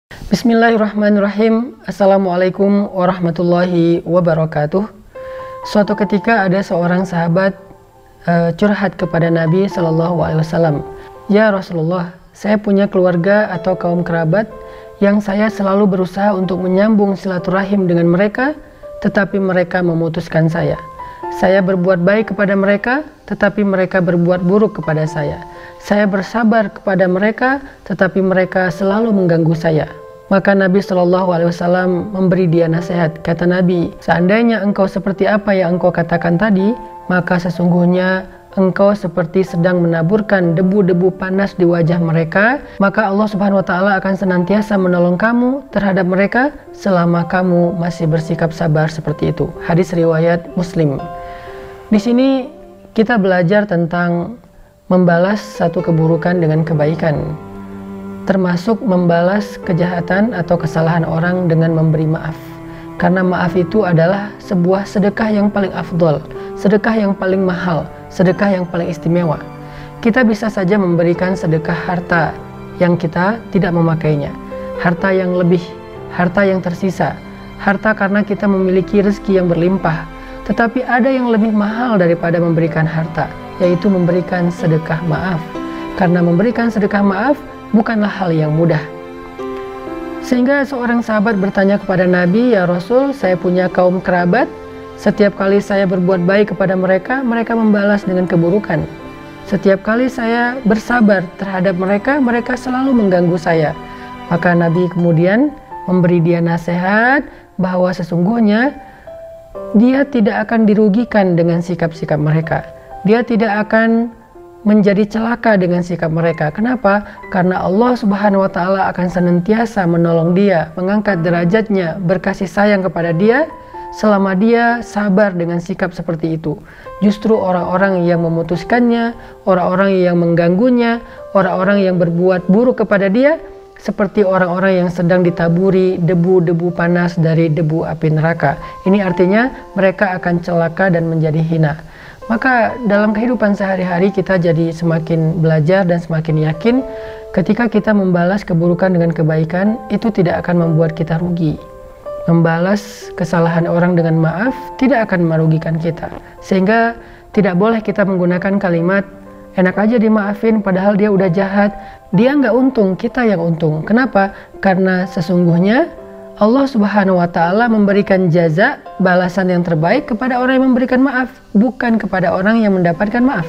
Bismillahirrahmanirrahim. Assalamualaikum warahmatullahi wabarakatuh. Suatu ketika ada seorang sahabat curhat kepada Nabi SAW. Ya Rasulullah, saya punya keluarga atau kaum kerabat yang saya selalu berusaha untuk menyambung silaturahim dengan mereka, tetapi mereka memutuskan saya. Saya berbuat baik kepada mereka, tetapi mereka berbuat buruk kepada saya. Saya bersabar kepada mereka, tetapi mereka selalu mengganggu saya. Maka Nabi SAW memberi dia nasihat. Kata Nabi, seandainya engkau seperti apa yang engkau katakan tadi, maka sesungguhnya engkau seperti sedang menaburkan debu-debu panas di wajah mereka, maka Allah Subhanahu wa Ta'ala akan senantiasa menolong kamu terhadap mereka selama kamu masih bersikap sabar seperti itu. Hadis riwayat Muslim. Di sini kita belajar tentang membalas satu keburukan dengan kebaikan, termasuk membalas kejahatan atau kesalahan orang dengan memberi maaf. Karena maaf itu adalah sebuah sedekah yang paling afdol, sedekah yang paling mahal, sedekah yang paling istimewa. Kita bisa saja memberikan sedekah harta yang kita tidak memakainya, harta yang lebih, harta yang tersisa, harta karena kita memiliki rezeki yang berlimpah. Tetapi ada yang lebih mahal daripada memberikan harta, yaitu memberikan sedekah maaf. Karena memberikan sedekah maaf bukanlah hal yang mudah. Sehingga seorang sahabat bertanya kepada Nabi, ya Rasul, saya punya kaum kerabat, setiap kali saya berbuat baik kepada mereka, mereka membalas dengan keburukan. Setiap kali saya bersabar terhadap mereka, mereka selalu mengganggu saya. Maka Nabi kemudian memberi dia nasihat bahwa sesungguhnya dia tidak akan dirugikan dengan sikap-sikap mereka. Dia tidak akan menjadi celaka dengan sikap mereka. Kenapa? Karena Allah Subhanahu wa Ta'ala akan senantiasa menolong dia, mengangkat derajatnya, berkasih sayang kepada dia selama dia sabar dengan sikap seperti itu. Justru orang-orang yang memutuskannya, orang-orang yang mengganggunya, orang-orang yang berbuat buruk kepada dia, seperti orang-orang yang sedang ditaburi debu-debu panas dari debu api neraka. Ini artinya mereka akan celaka dan menjadi hina. Maka dalam kehidupan sehari-hari kita jadi semakin belajar dan semakin yakin ketika kita membalas keburukan dengan kebaikan, itu tidak akan membuat kita rugi. Membalas kesalahan orang dengan maaf tidak akan merugikan kita. Sehingga tidak boleh kita menggunakan kalimat, enak aja dimaafin padahal dia udah jahat. Dia nggak untung, kita yang untung. Kenapa? Karena sesungguhnya Allah Subhanahu wa Ta'ala memberikan jaza, balasan yang terbaik kepada orang yang memberikan maaf, bukan kepada orang yang mendapatkan maaf.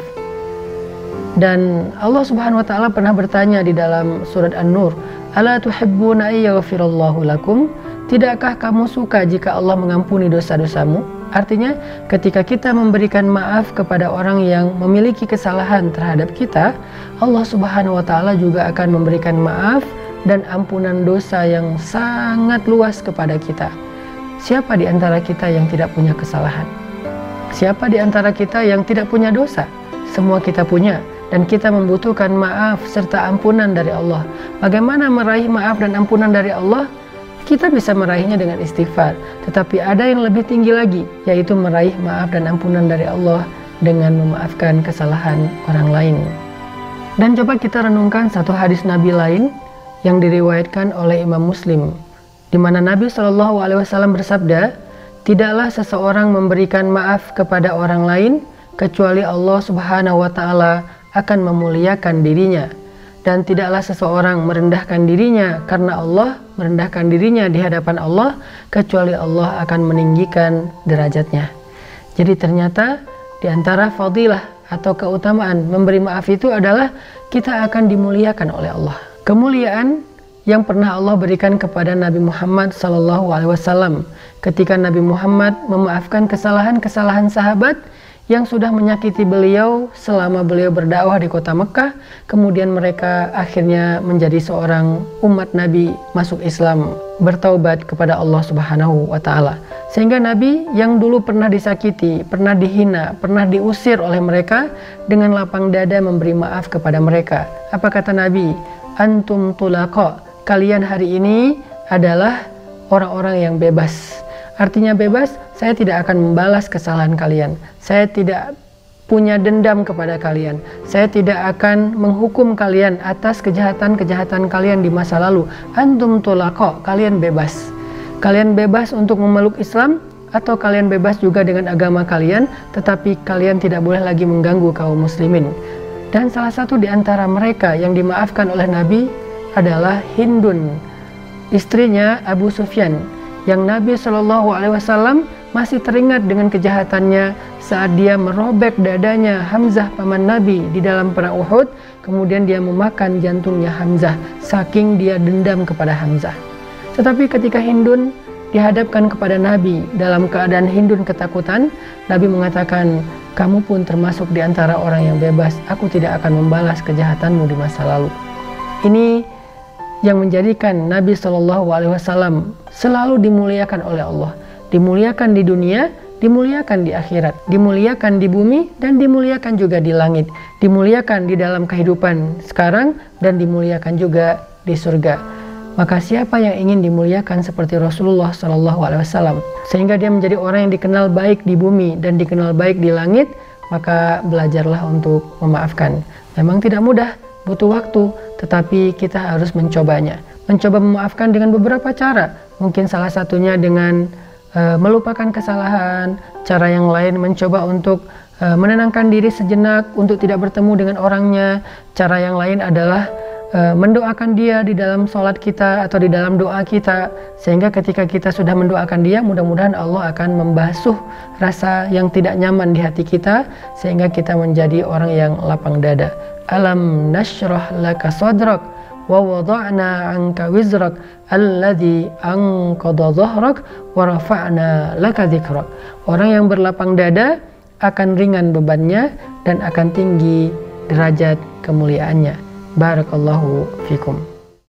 Dan Allah Subhanahu wa Ta'ala pernah bertanya di dalam surat An-Nur, "Ala tuhibbuna ayyaghfirallahu lakum?" Tidakkah kamu suka jika Allah mengampuni dosa-dosamu? Artinya, ketika kita memberikan maaf kepada orang yang memiliki kesalahan terhadap kita, Allah Subhanahu wa Ta'ala juga akan memberikan maaf dan ampunan dosa yang sangat luas kepada kita. Siapa di antara kita yang tidak punya kesalahan? Siapa di antara kita yang tidak punya dosa? Semua kita punya, dan kita membutuhkan maaf serta ampunan dari Allah. Bagaimana meraih maaf dan ampunan dari Allah? Kita bisa meraihnya dengan istighfar, tetapi ada yang lebih tinggi lagi, yaitu meraih maaf dan ampunan dari Allah dengan memaafkan kesalahan orang lain. Dan coba kita renungkan satu hadis Nabi lain yang diriwayatkan oleh Imam Muslim, di mana Nabi SAW bersabda, tidaklah seseorang memberikan maaf kepada orang lain kecuali Allah Subhanahu wa Ta'ala akan memuliakan dirinya, dan tidaklah seseorang merendahkan dirinya karena Allah merendahkan dirinya di hadapan Allah kecuali Allah akan meninggikan derajatnya. Jadi ternyata di antara fadilah atau keutamaan memberi maaf itu adalah kita akan dimuliakan oleh Allah. Kemuliaan yang pernah Allah berikan kepada Nabi Muhammad SAW ketika Nabi Muhammad memaafkan kesalahan-kesalahan sahabat yang sudah menyakiti beliau selama beliau berdakwah di kota Mekah, kemudian mereka akhirnya menjadi seorang umat Nabi, masuk Islam, bertaubat kepada Allah Subhanahu wa Ta'ala. Sehingga Nabi yang dulu pernah disakiti, pernah dihina, pernah diusir oleh mereka, dengan lapang dada memberi maaf kepada mereka. Apa kata Nabi? Antum tulaqa, kalian hari ini adalah orang-orang yang bebas. Artinya bebas, saya tidak akan membalas kesalahan kalian. Saya tidak punya dendam kepada kalian. Saya tidak akan menghukum kalian atas kejahatan-kejahatan kalian di masa lalu. Antum tulaqa, kalian bebas. Kalian bebas untuk memeluk Islam atau kalian bebas juga dengan agama kalian, tetapi kalian tidak boleh lagi mengganggu kaum muslimin. Dan salah satu di antara mereka yang dimaafkan oleh Nabi adalah Hindun, istrinya Abu Sufyan, yang Nabi SAW masih teringat dengan kejahatannya saat dia merobek dadanya Hamzah paman Nabi di dalam perang Uhud, kemudian dia memakan jantungnya Hamzah saking dia dendam kepada Hamzah. Tetapi ketika Hindun dihadapkan kepada Nabi dalam keadaan Hindun ketakutan, Nabi mengatakan, kamu pun termasuk di antara orang yang bebas, aku tidak akan membalas kejahatanmu di masa lalu. Ini yang menjadikan Nabi SAW selalu dimuliakan oleh Allah. Dimuliakan di dunia, dimuliakan di akhirat, dimuliakan di bumi, dan dimuliakan juga di langit. Dimuliakan di dalam kehidupan sekarang, dan dimuliakan juga di surga. Maka siapa yang ingin dimuliakan seperti Rasulullah SAW, sehingga dia menjadi orang yang dikenal baik di bumi dan dikenal baik di langit, maka belajarlah untuk memaafkan. Memang tidak mudah, butuh waktu, tetapi kita harus mencobanya. Mencoba memaafkan dengan beberapa cara. Mungkin salah satunya dengan melupakan kesalahan. Cara yang lain mencoba untuk menenangkan diri sejenak untuk tidak bertemu dengan orangnya. Cara yang lain adalah mendoakan dia di dalam sholat kita atau di dalam doa kita, sehingga ketika kita sudah mendoakan dia, mudah-mudahan Allah akan membasuh rasa yang tidak nyaman di hati kita, sehingga kita menjadi orang yang lapang dada. Alam nashrah laka sadrak wa wada'na anka wizrak alladhi anqadha dhahrak wa rafa'na laka dhikrak. Orang yang berlapang dada akan ringan bebannya dan akan tinggi derajat kemuliaannya. Barakallahu fikum.